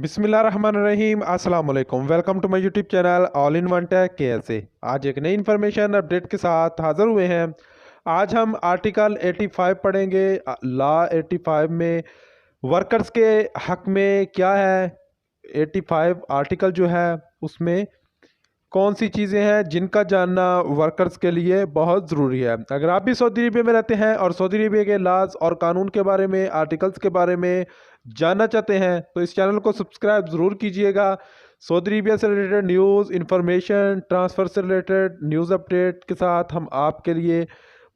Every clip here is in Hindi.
बिस्मिल्लाहिर्रहमानिर्रहीम अस्सलाम वालेकुम। Welcome to my YouTube channel all in one tech KSA। आज एक नई इन्फॉर्मेशन अपडेट के साथ हाज़िर हुए हैं। आज हम आर्टिकल 85 पढ़ेंगे। लॉ 85 में वर्कर्स के हक में क्या है। 85 आर्टिकल जो है उसमें कौन सी चीज़ें हैं जिनका जानना वर्कर्स के लिए बहुत ज़रूरी है। अगर आप भी सऊदी अरबिया में रहते हैं और सऊदी अरबिया के लाज और कानून के बारे में, आर्टिकल्स के बारे में जानना चाहते हैं तो इस चैनल को सब्सक्राइब ज़रूर कीजिएगा। सऊदी अरबिया से रिलेटेड न्यूज़, इंफॉर्मेशन, ट्रांसफ़र से रिलेटेड न्यूज़ अपडेट के साथ हम आपके लिए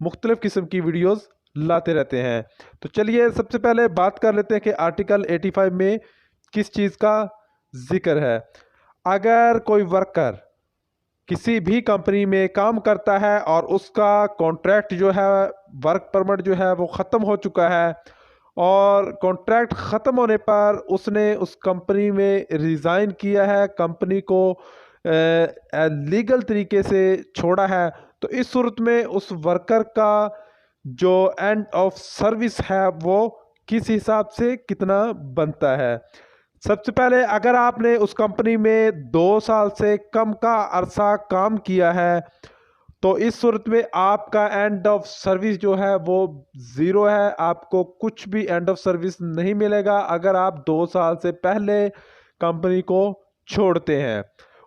मुख्तलिफ़ किस्म की वीडियोज़ लाते रहते हैं। तो चलिए सबसे पहले बात कर लेते हैं कि आर्टिकल 85 में किस चीज़ का जिक्र है। अगर कोई वर्कर किसी भी कंपनी में काम करता है और उसका कॉन्ट्रैक्ट जो है, वर्क परमिट जो है वो ख़त्म हो चुका है और कॉन्ट्रैक्ट ख़त्म होने पर उसने उस कंपनी में रिज़ाइन किया है, कंपनी को लीगल तरीके से छोड़ा है, तो इस सूरत में उस वर्कर का जो एंड ऑफ सर्विस है वो किस हिसाब से कितना बनता है। सबसे पहले अगर आपने उस कंपनी में 2 साल से कम का अरसा काम किया है तो इस सूरत में आपका एंड ऑफ सर्विस जो है वो ज़ीरो है। आपको कुछ भी एंड ऑफ सर्विस नहीं मिलेगा अगर आप 2 साल से पहले कंपनी को छोड़ते हैं।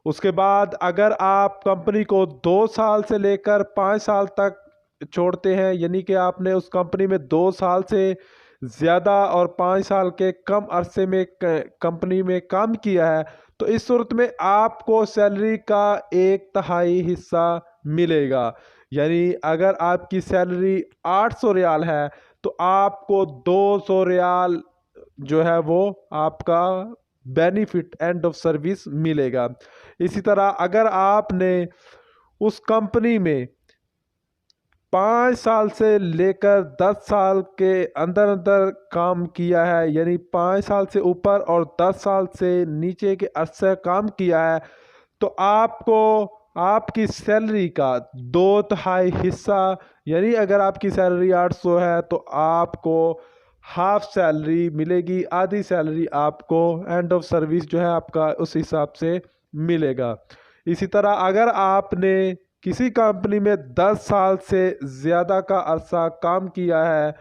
उसके बाद अगर आप कंपनी को 2 साल से लेकर 5 साल तक छोड़ते हैं, यानी कि आपने उस कंपनी में 2 साल से ज़्यादा और 5 साल के कम अरसे में कंपनी में काम किया है, तो इस सूरत में आपको सैलरी का 1/3 हिस्सा मिलेगा। यानी अगर आपकी सैलरी 800 रियाल है तो आपको 200 रियाल जो है वो आपका बेनिफिट एंड ऑफ सर्विस मिलेगा। इसी तरह अगर आपने उस कंपनी में 5 साल से लेकर 10 साल के अंदर अंदर काम किया है, यानी 5 साल से ऊपर और 10 साल से नीचे के अरसे काम किया है, तो आपको आपकी सैलरी का 2/3 हिस्सा, यानी अगर आपकी सैलरी 800 है तो आपको हाफ सैलरी मिलेगी, आधी सैलरी आपको एंड ऑफ सर्विस जो है आपका उस हिसाब से मिलेगा। इसी तरह अगर आपने किसी कंपनी में 10 साल से ज़्यादा का अरसा काम किया है,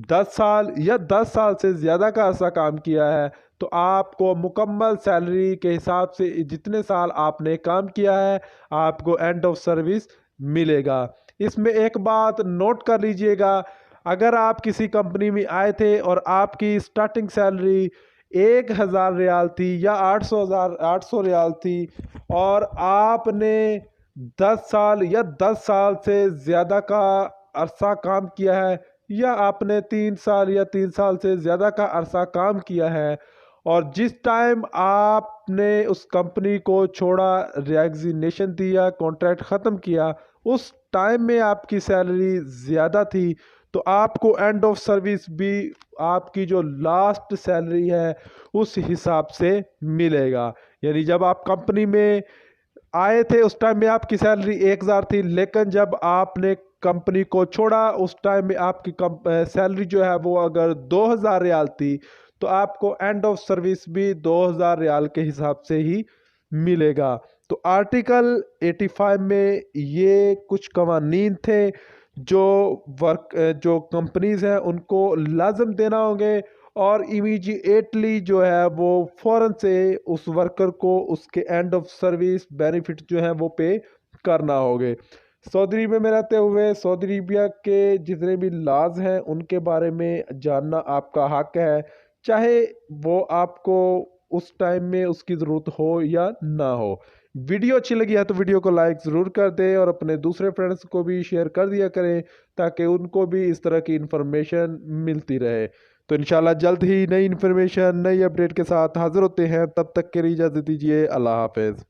10 साल या 10 साल से ज़्यादा का अरसा काम किया है, तो आपको मुकम्मल सैलरी के हिसाब से जितने साल आपने काम किया है आपको एंड ऑफ सर्विस मिलेगा। इसमें एक बात नोट कर लीजिएगा, अगर आप किसी कंपनी में आए थे और आपकी स्टार्टिंग सैलरी 1000 रियाल थी या 800 रियाल थी और आपने 10 साल या 10 साल से ज़्यादा का अरसा काम किया है, या आपने 3 साल या 3 साल से ज़्यादा का अरसा काम किया है और जिस टाइम आपने उस कंपनी को छोड़ा, रेजिग्नेशन दिया, कॉन्ट्रैक्ट ख़त्म किया, उस टाइम में आपकी सैलरी ज़्यादा थी, तो आपको एंड ऑफ सर्विस भी आपकी जो लास्ट सैलरी है उस हिसाब से मिलेगा। यानी जब आप कंपनी में आए थे उस टाइम में आपकी सैलरी 1000 थी, लेकिन जब आपने कंपनी को छोड़ा उस टाइम में आपकी सैलरी जो है वो अगर 2000 रियाल थी, तो आपको एंड ऑफ सर्विस भी 2000 रियाल के हिसाब से ही मिलेगा। तो आर्टिकल 85 में ये कुछ कवानीन थे जो जो कंपनीज हैं उनको लाजम देना होंगे और इमीडिएटली जो है वो फ़ौरन से उस वर्कर को उसके एंड ऑफ सर्विस बेनिफिट जो है वो पे करना होंगे। सऊदी अरबिया में रहते हुए सऊदी अरबिया के जितने भी लाज हैं उनके बारे में जानना आपका हक है, चाहे वो आपको उस टाइम में उसकी ज़रूरत हो या ना हो। वीडियो अच्छी लगी है तो वीडियो को लाइक ज़रूर कर दें और अपने दूसरे फ्रेंड्स को भी शेयर कर दिया करें ताकि उनको भी इस तरह की इन्फॉर्मेशन मिलती रहे। तो इंशाल्लाह जल्द ही नई इन्फॉर्मेशन, नई अपडेट के साथ हाज़िर होते हैं। तब तक के लिए इजाज़त दीजिए। अल्लाह हाफ़िज़।